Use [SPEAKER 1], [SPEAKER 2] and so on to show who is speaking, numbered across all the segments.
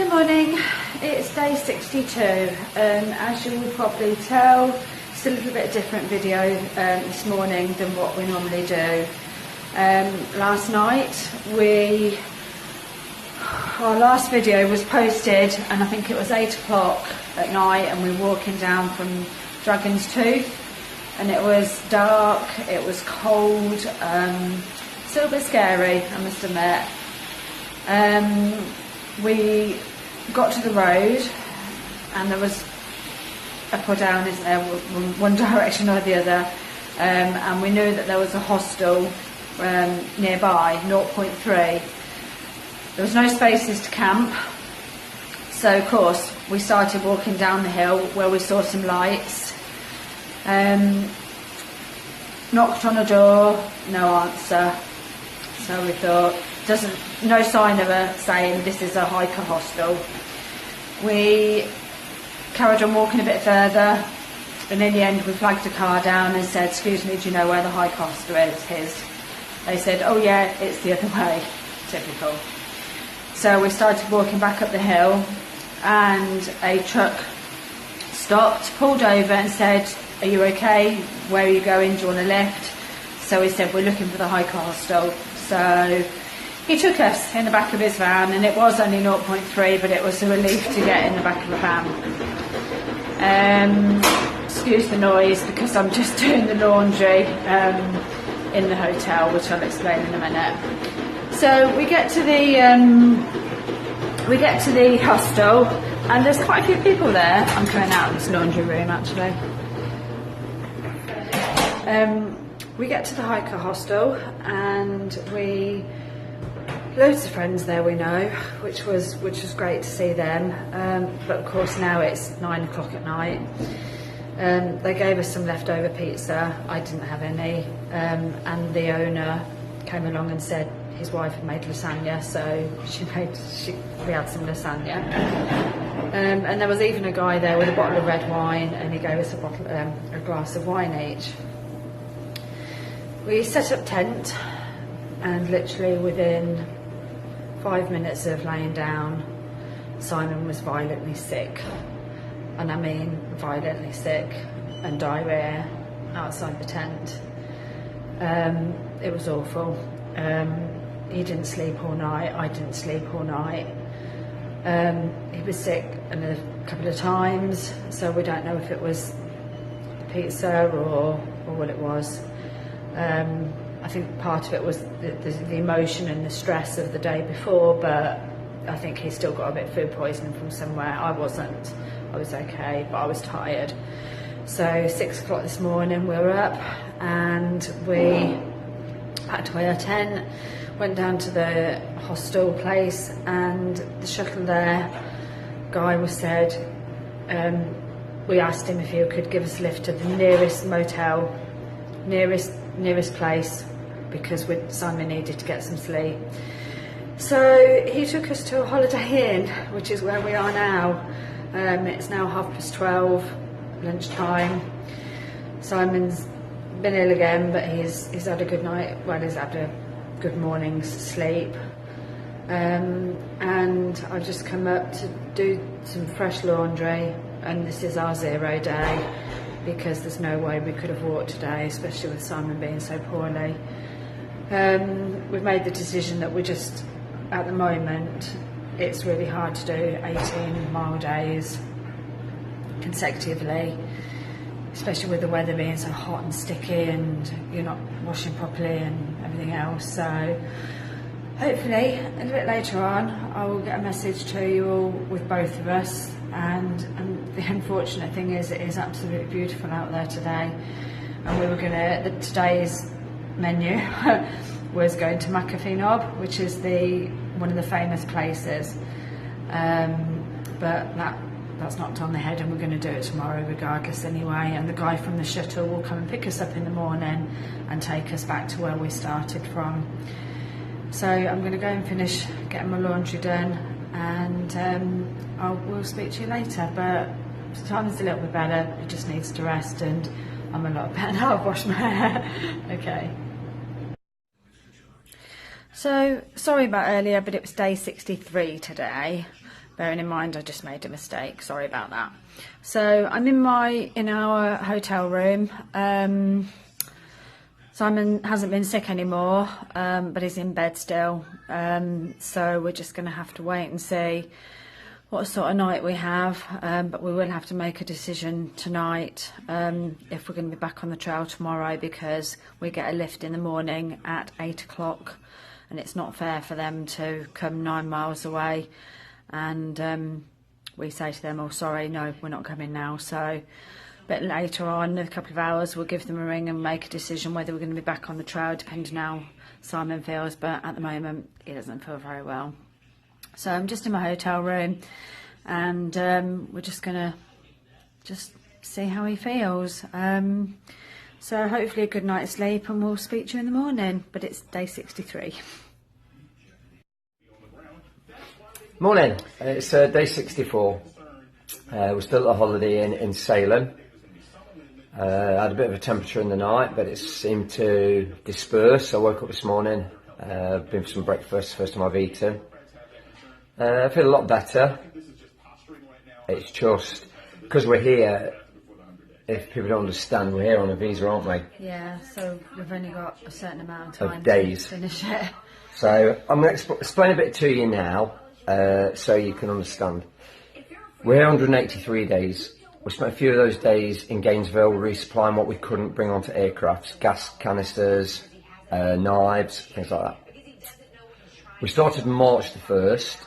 [SPEAKER 1] Good morning, it's day 62. As you will probably tell, it's a little bit different video this morning than what we normally do. Last night our last video was posted, and I think it was 8 o'clock at night, and we were walking down from Dragon's Tooth, and it was dark, it was cold, still a bit scary, I must admit. We got to the road and there was a put down, isn't there, one direction or the other, and we knew that there was a hostel nearby, 0.3. There was no spaces to camp, so of course we started walking down the hill where we saw some lights. Knocked on a door, no answer, so we thought, no sign of her saying this is a hiker hostel. We carried on walking a bit further, and in the end we flagged a car down and said, "Excuse me, do you know where the hiker hostel is?" They said, "Oh yeah, it's the other way." Typical. So we started walking back up the hill, and a truck stopped, pulled over and said, "Are you okay? Where are you going? Do you want a lift?" So we said, "We're looking for the hiker hostel." So he took us in the back of his van, and it was only 0.3, but it was a relief to get in the back of a van. Excuse the noise because I'm just doing the laundry in the hotel, which I'll explain in a minute. So we get to the hostel, and there's quite a few people there. I'm coming out of this laundry room actually. We get to the hiker hostel, and loads of friends there we know, which was great to see them. But of course now it's 9 o'clock at night. They gave us some leftover pizza. I didn't have any, and the owner came along and said his wife had made lasagna, so we had some lasagna. And there was even a guy there with a bottle of red wine, and he gave us a glass of wine each. We set up tent, and literally within 5 minutes of laying down, Simon was violently sick, and I mean violently sick, and diarrhea outside the tent. It was awful. He didn't sleep all night, I didn't sleep all night. He was sick a couple of times, so we don't know if it was the pizza or what it was. I think part of it was the emotion and the stress of the day before, but I think he still got a bit of food poisoning from somewhere. I wasn't. I was okay, but I was tired. So 6 o'clock this morning we were up, and we packed away our tent, went down to the hostel place, and the shuttle there guy was said, we asked him if he could give us a lift to the nearest motel, nearest place, because Simon needed to get some sleep. So he took us to a Holiday Inn, which is where we are now. It's now 12:30, lunchtime. Simon's been ill again, but he's had a good night. Well, he's had a good morning's sleep. And I've just come up to do some fresh laundry, and this is our 0 day, because there's no way we could have walked today, especially with Simon being so poorly. We've made the decision that at the moment, it's really hard to do 18-mile days consecutively, especially with the weather being so hot and sticky, and you're not washing properly and everything else. So hopefully a little bit later on I will get a message to you all with both of us. And the unfortunate thing is, it is absolutely beautiful out there today, and today's menu was going to McAfee Knob, which is one of the famous places, but that's knocked on the head, and we're going to do it tomorrow regardless anyway. And the guy from the shuttle will come and pick us up in the morning and take us back to where we started from. So I'm going to go and finish getting my laundry done, and we'll speak to you later. But Simon's a little bit better, he just needs to rest, and I'm a lot better now. I've washed my hair. Okay. So sorry about earlier, but it was day 63 today. bearing in mind I just made a mistake. Sorry about that. So I'm in our hotel room. Simon hasn't been sick anymore, but he's in bed still. So we're just going to have to wait and see what sort of night we have. But we will have to make a decision tonight if we're going to be back on the trail tomorrow, because we get a lift in the morning at 8 o'clock, and it's not fair for them to come 9 miles away. And we say to them, oh, sorry, no, we're not coming now. So but later on, in a couple of hours, we'll give them a ring and make a decision whether we're going to be back on the trail, depending on how Simon feels. But at the moment, he doesn't feel very well. So I'm just in my hotel room, and we're just going to see how he feels. So hopefully a good night's sleep, and we'll speak to you in the morning. But it's day 63.
[SPEAKER 2] Morning, it's day 64. We're still at the Holiday Inn in Salem. I had a bit of a temperature in the night, but it seemed to disperse. I woke up this morning, been for some breakfast, first time I've eaten. I feel a lot better. It's just, because we're here, if people don't understand, we're here on a visa, aren't we?
[SPEAKER 1] Yeah, so we've only got a certain amount of time
[SPEAKER 2] of days
[SPEAKER 1] to finish it.
[SPEAKER 2] So I'm going to explain a bit to you now, so you can understand. We're here 183 days. We spent a few of those days in Gainesville resupplying what we couldn't bring onto aircraft, gas canisters, knives, things like that. We started March the 1st,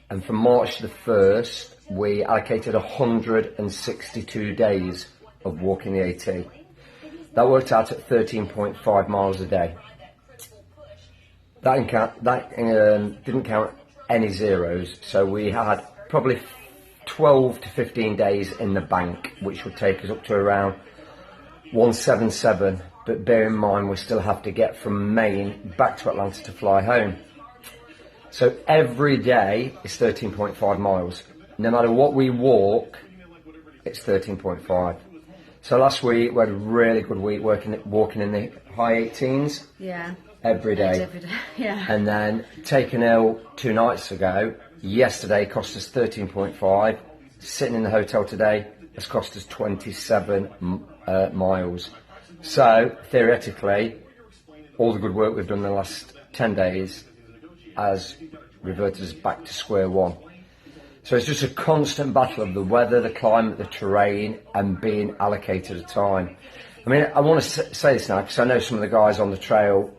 [SPEAKER 2] and from March the 1st, we allocated 162 days of walking the AT. That worked out at 13.5 miles a day. That didn't count any zeros, so we had probably 12 to 15 days in the bank, which would take us up to around 177, but bear in mind we still have to get from Maine back to Atlanta to fly home. So every day is 13.5 miles. No matter what we walk, it's 13.5. So last week we had a really good week walking in the high 18s.
[SPEAKER 1] Yeah.
[SPEAKER 2] Every day.
[SPEAKER 1] Every day. Yeah.
[SPEAKER 2] And then taking ill 2 nights ago, yesterday cost us 13.5. Sitting in the hotel today has cost us 27 miles. So theoretically, all the good work we've done in the last 10 days has reverted us back to square one. So it's just a constant battle of the weather, the climate, the terrain, and being allocated a time. I mean, I want to say this now because I know some of the guys on the trail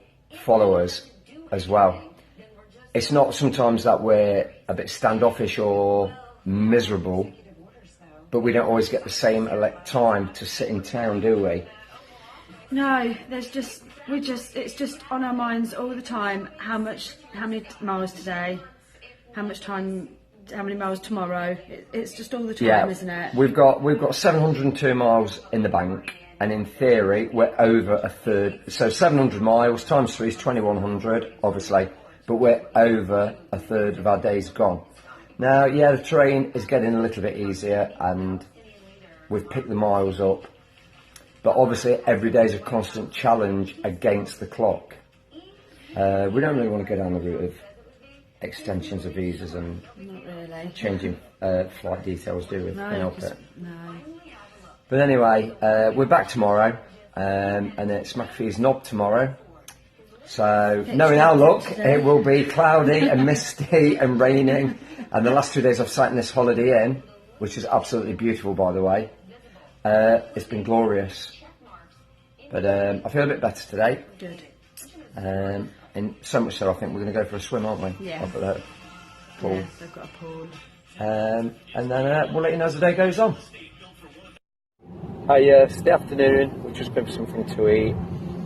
[SPEAKER 2] follow us as well. It's not sometimes that we're a bit standoffish or miserable, but we don't always get the same time to sit in town, do we?
[SPEAKER 1] No, it's just on our minds all the time. How many miles today? How many miles tomorrow? It's just all the time, isn't it?
[SPEAKER 2] We've got 702 miles in the bank, and in theory we're over a third. So 700 miles times 3 is 2100, obviously, but we're over a third of our days gone. Now, yeah, the terrain is getting a little bit easier, and we've picked the miles up. But obviously, every day is a constant challenge against the clock. We don't really want to go down the route of extensions of visas and
[SPEAKER 1] not really
[SPEAKER 2] changing flight details, do we?
[SPEAKER 1] No, no.
[SPEAKER 2] But anyway, we're back tomorrow, and it's McAfee's Knob tomorrow. So, knowing our luck, it will be cloudy and misty and raining. And the last 2 days I've sat in this Holiday Inn, which is absolutely beautiful, by the way. It's been glorious. But I feel a bit better today.
[SPEAKER 1] Good.
[SPEAKER 2] And so much so I think we're going to go for a swim, aren't we?
[SPEAKER 1] Yeah.
[SPEAKER 2] Up at the pool.
[SPEAKER 1] Yes, they've got a pool.
[SPEAKER 2] And then we'll let you know as the day goes on. It's the afternoon, we've just been for something to eat.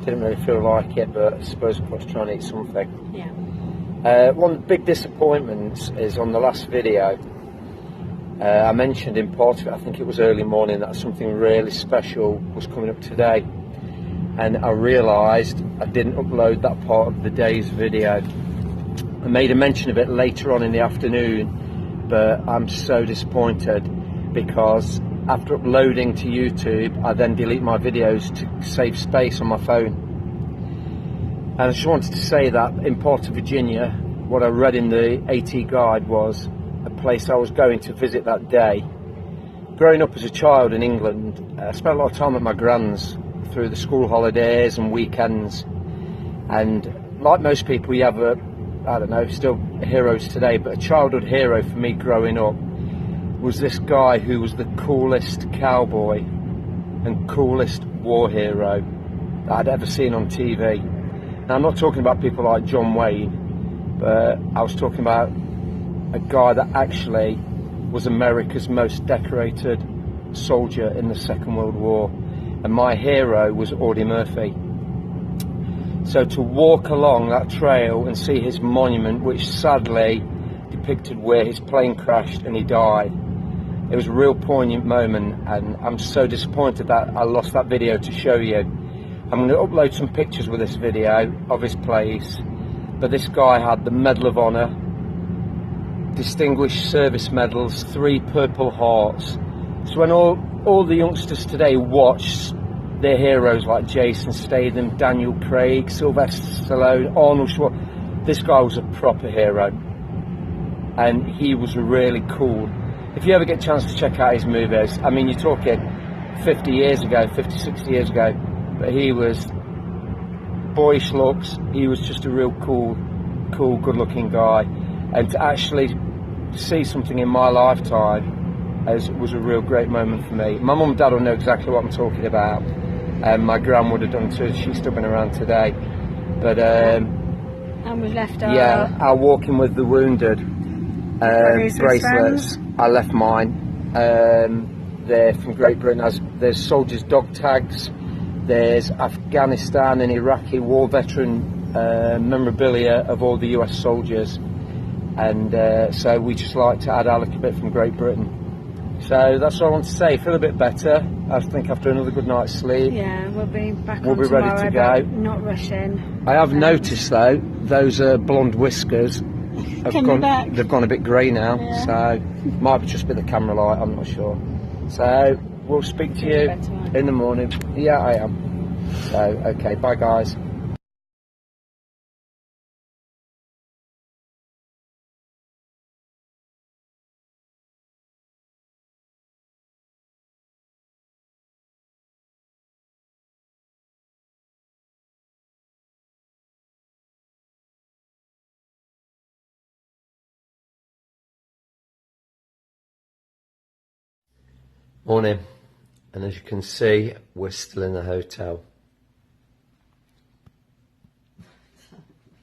[SPEAKER 2] Didn't really feel like it, but I suppose we've got to try and eat something.
[SPEAKER 1] Yeah.
[SPEAKER 2] One of the big disappointments is on the last video. I mentioned in part of it, I think it was early morning, that something really special was coming up today. And I realised I didn't upload that part of the day's video. I made a mention of it later on in the afternoon, but I'm so disappointed because after uploading to YouTube, I then delete my videos to save space on my phone. And I just wanted to say that in part of Virginia, what I read in the AT guide was a place I was going to visit that day. Growing up as a child in England, I spent a lot of time at my gran's through the school holidays and weekends. And like most people, you have still heroes today, but a childhood hero for me growing up was this guy who was the coolest cowboy and coolest war hero that I'd ever seen on TV. Now, I'm not talking about people like John Wayne, but I was talking about a guy that actually was America's most decorated soldier in the Second World War, and my hero was Audie Murphy. So to walk along that trail and see his monument, which sadly depicted where his plane crashed and he died, it was a real poignant moment, and I'm so disappointed that I lost that video to show you. I'm going to upload some pictures with this video of his place, but this guy had the Medal of Honor, Distinguished Service Medals, 3 Purple Hearts. So when all the youngsters today watch their heroes like Jason Statham, Daniel Craig, Sylvester Stallone, Arnold Schwarzenegger, this guy was a proper hero, and he was really cool. If you ever get a chance to check out his movies, I mean, you're talking 50 years ago, 50, 60 years ago, but he was boyish looks, he was just a real cool, good-looking guy. And to actually see something in my lifetime was a real great moment for me. My mum and dad will know exactly what I'm talking about, and my gran would have done too. She's still been around today. But
[SPEAKER 1] and we've left
[SPEAKER 2] our Walking with the Wounded bracelets. I left mine. They're from Great Britain. There's soldiers' dog tags. There's Afghanistan and Iraqi war veteran memorabilia of all the US soldiers. And so we just like to add our little bit from Great Britain. So that's all I want to say. Feel a bit better. I think after another good night's sleep.
[SPEAKER 1] Yeah, we'll be back
[SPEAKER 2] we'll
[SPEAKER 1] on
[SPEAKER 2] be
[SPEAKER 1] tomorrow,
[SPEAKER 2] ready to go.
[SPEAKER 1] Not rushing.
[SPEAKER 2] I have noticed though, those blonde whiskers have they've gone a bit grey now. Yeah. So might just be the camera light, I'm not sure. So we'll speak to you in the morning. Yeah, I am. So okay, bye guys. Morning, and as you can see, we're still in the hotel.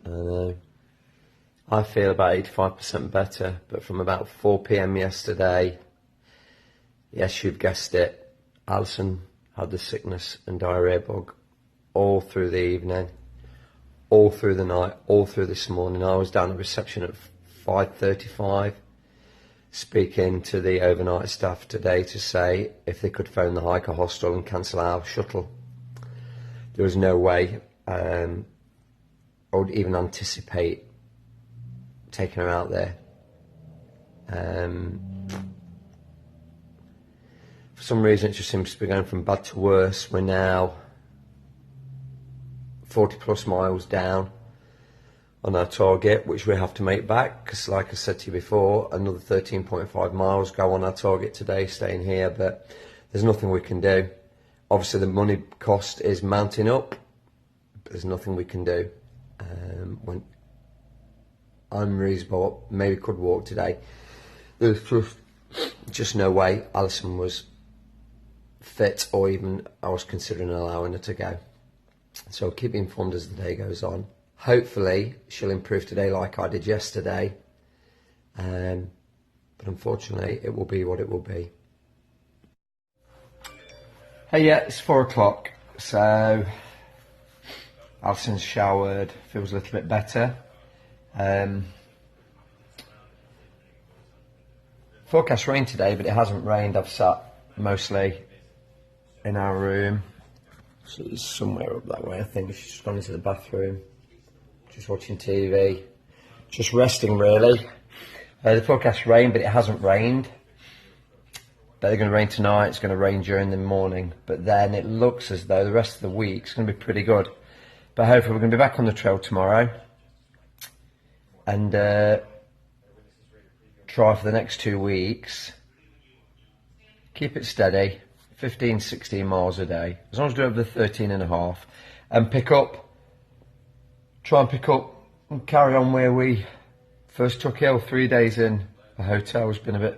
[SPEAKER 2] I know. I feel about 85% better, but from about 4 p.m. yesterday, yes, you've guessed it, Alison had the sickness and diarrhea bug all through the evening, all through the night, all through this morning. I was down at reception at 5:35. Speaking to the overnight staff today to say if they could phone the Hiker hostel and cancel our shuttle. There was no way I would even anticipate taking her out there. For some reason it just seems to be going from bad to worse. We're now 40 plus miles down on our target, which we have to make back, because like I said to you before, another 13.5 miles go on our target today, staying here, but there's nothing we can do. Obviously the money cost is mounting up, but there's nothing we can do. When I'm reasonable, maybe could walk today. There's just no way Alison was fit, or even I was considering allowing her to go. So keep me informed as the day goes on. Hopefully she'll improve today like I did yesterday, but unfortunately it will be what it will be. Hey, yeah, it's 4 o'clock, so Alison's showered, feels a little bit better. Forecast rain today, but it hasn't rained. I've sat mostly in our room. She's somewhere up that way, I think. She's just gone into the bathroom. Just watching TV, just resting really. The forecast rain, but it hasn't rained. But they're going to rain tonight, it's going to rain during the morning. But then it looks as though the rest of the week's going to be pretty good. But hopefully we're going to be back on the trail tomorrow. And try for the next 2 weeks. Keep it steady, 15, 16 miles a day, as long as I do over the 13 and a half, and try and pick up and carry on where we first took ill. 3 days in a hotel has been a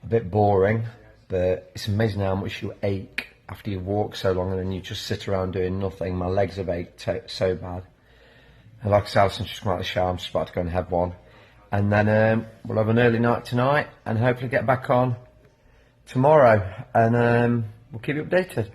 [SPEAKER 2] bit boring, but it's amazing how much you ache after you walk so long and then you just sit around doing nothing. My legs have ached so bad. And like I said, Alison's just come out of the shower, I'm just about to go and have one. And then we'll have an early night tonight and hopefully get back on tomorrow. And we'll keep you updated.